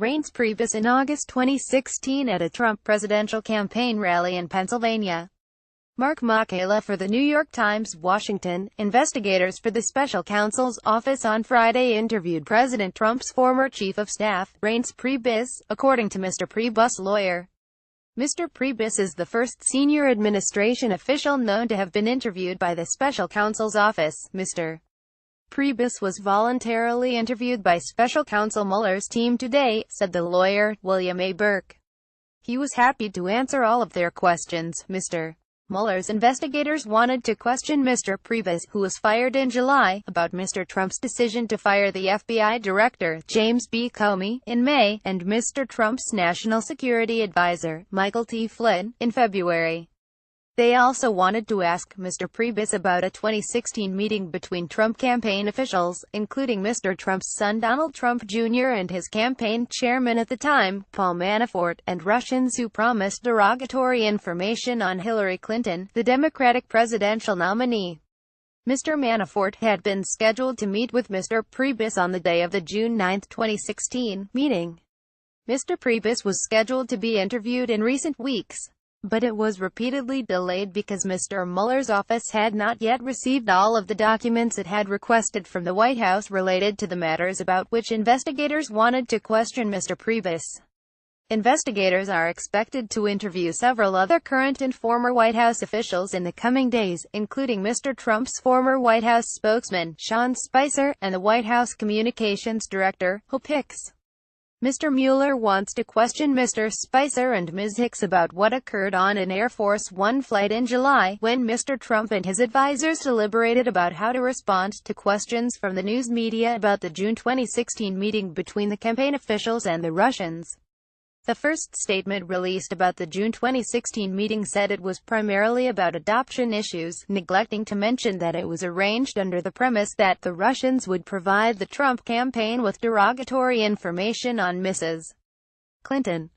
Reince Priebus in August 2016 at a Trump presidential campaign rally in Pennsylvania. Mark Makela for The New York Times, Washington. Investigators for the special counsel's office on Friday interviewed President Trump's former chief of staff, Reince Priebus, according to Mr. Priebus' lawyer. Mr. Priebus is the first senior administration official known to have been interviewed by the special counsel's office. Mr. Priebus was voluntarily interviewed by special counsel Mueller's team today, said the lawyer, William A. Burke. He was happy to answer all of their questions. Mr. Mueller's investigators wanted to question Mr. Priebus, who was fired in July, about Mr. Trump's decision to fire the FBI Director, James B. Comey, in May, and Mr. Trump's National Security Advisor, Michael T. Flynn, in February. They also wanted to ask Mr. Priebus about a 2016 meeting between Trump campaign officials, including Mr. Trump's son Donald Trump Jr. and his campaign chairman at the time, Paul Manafort, and Russians who promised derogatory information on Hillary Clinton, the Democratic presidential nominee. Mr. Manafort had been scheduled to meet with Mr. Priebus on the day of the June 9, 2016, meeting. Mr. Priebus was scheduled to be interviewed in recent weeks, but it was repeatedly delayed because Mr. Mueller's office had not yet received all of the documents it had requested from the White House related to the matters about which investigators wanted to question Mr. Priebus. Investigators are expected to interview several other current and former White House officials in the coming days, including Mr. Trump's former White House spokesman, Sean Spicer, and the White House Communications Director, Hope Hicks. Mr. Mueller wants to question Mr. Spicer and Ms. Hicks about what occurred on an Air Force One flight in July, when Mr. Trump and his advisors deliberated about how to respond to questions from the news media about the June 2016 meeting between the campaign officials and the Russians. The first statement released about the June 2016 meeting said it was primarily about adoption issues, neglecting to mention that it was arranged under the premise that the Russians would provide the Trump campaign with derogatory information on Mrs. Clinton.